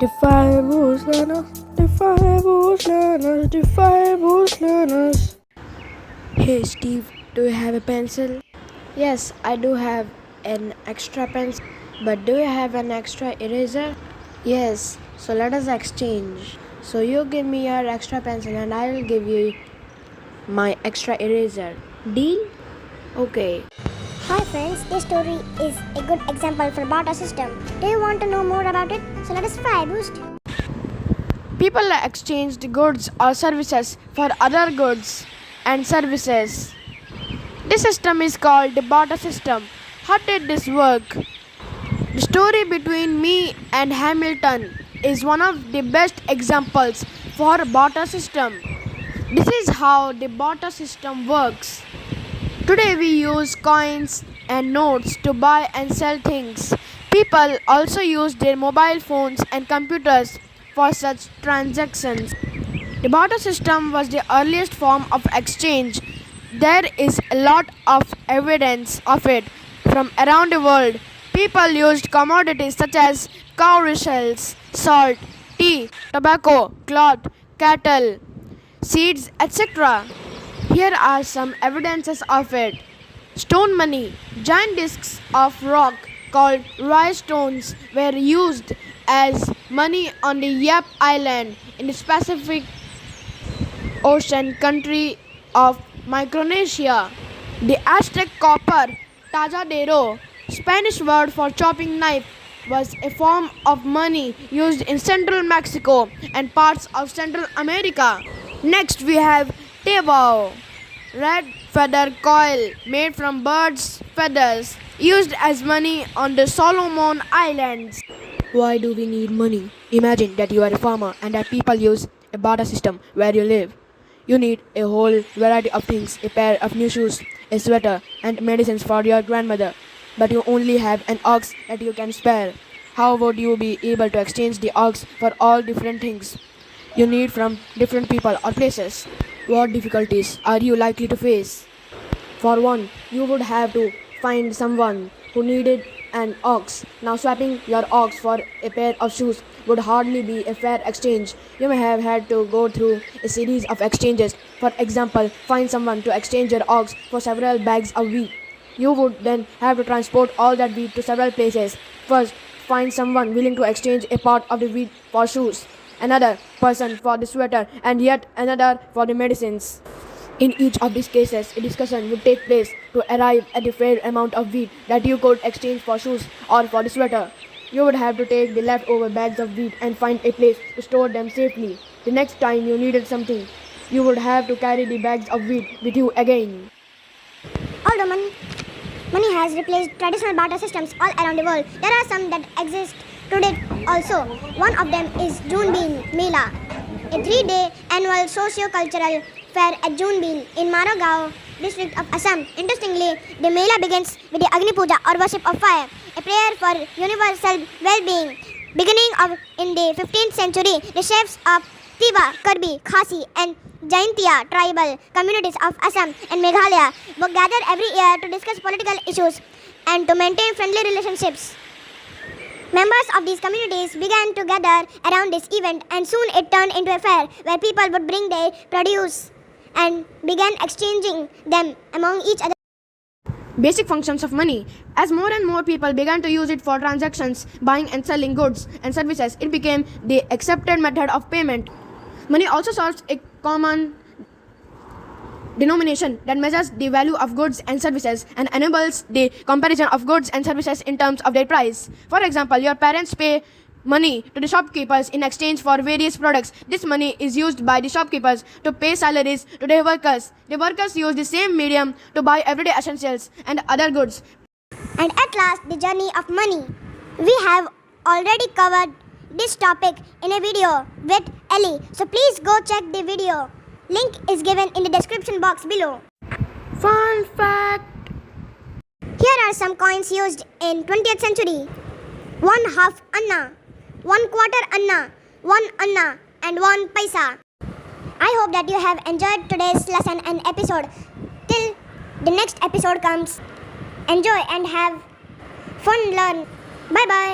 Defy Boost Learners, Defy Boost Learners, Defy Boost Learners. Hey Steve, do you have a pencil? Yes, I do have an extra pencil. But do you have an extra eraser? Yes, so let us exchange. So you give me your extra pencil and I will give you my extra eraser. Deal? Okay. Hi friends, this story is a good example for barter system. Do you want to know more about it? So let us try boost. People exchanged goods or services for other goods and services. This system is called the barter system. How did this work? The story between me and Hamilton is one of the best examples for barter system. This is how the barter system works. Today we use coins and notes to buy and sell things. People also use their mobile phones and computers for such transactions. The barter system was the earliest form of exchange. There is a lot of evidence of it from around the world. People used commodities such as cowries, salt, tea, tobacco, cloth, cattle, seeds, etc. Here are some evidences of it. Stone money. Giant discs of rock called rice stones were used as money on the Yap Island in the Pacific Ocean country of Micronesia. The Aztec copper tajadero, Spanish word for chopping knife, was a form of money used in central Mexico and parts of Central America. Next we have tebao, red feather coil made from birds' feathers, used as money on the Solomon Islands. Why do we need money? Imagine that you are a farmer and that people use a barter system where you live. You need a whole variety of things, a pair of new shoes, a sweater, and medicines for your grandmother. But you only have an ox that you can spare. How would you be able to exchange the ox for all different things you need from different people or places? What difficulties are you likely to face? For one, you would have to find someone who needed an ox. Now swapping your ox for a pair of shoes would hardly be a fair exchange. You may have had to go through a series of exchanges. For example, find someone to exchange your ox for several bags of wheat. You would then have to transport all that wheat to several places. First, find someone willing to exchange a part of the wheat for shoes, another person for the sweater, and yet another for the medicines. In each of these cases, a discussion would take place to arrive at the fair amount of wheat that you could exchange for shoes or for the sweater. You would have to take the leftover bags of wheat and find a place to store them safely. The next time you needed something, you would have to carry the bags of wheat with you again. Although money has replaced traditional barter systems all around the world, there are some that exist today also. One of them is Junebeen Mela, a 3-day annual socio-cultural fair at Junebeen in Maragao district of Assam. Interestingly, the Mela begins with the Agni Puja or worship of fire, a prayer for universal well-being. Beginning in the 15th century, the chiefs of Tiwa, Karbi, Khasi and Jaintia tribal communities of Assam and Meghalaya were gathered every year to discuss political issues and to maintain friendly relationships. Members of these communities began to gather around this event, and soon it turned into a fair where people would bring their produce and began exchanging them among each other. Basic functions of money. As more and more people began to use it for transactions, buying and selling goods and services, it became the accepted method of payment. Money also serves a common denomination that measures the value of goods and services and enables the comparison of goods and services in terms of their price. For example, your parents pay money to the shopkeepers in exchange for various products. This money is used by the shopkeepers to pay salaries to their workers. The workers use the same medium to buy everyday essentials and other goods. And at last, the journey of money. We have already covered this topic in a video with Ellie, so please go check the video. Link is given in the description box below. Fun fact. Here are some coins used in 20th century. 1/2 anna, 1/4 anna, 1 anna and 1 paisa. I hope that you have enjoyed today's lesson and episode. Till the next episode comes, enjoy and have fun learn. Bye bye.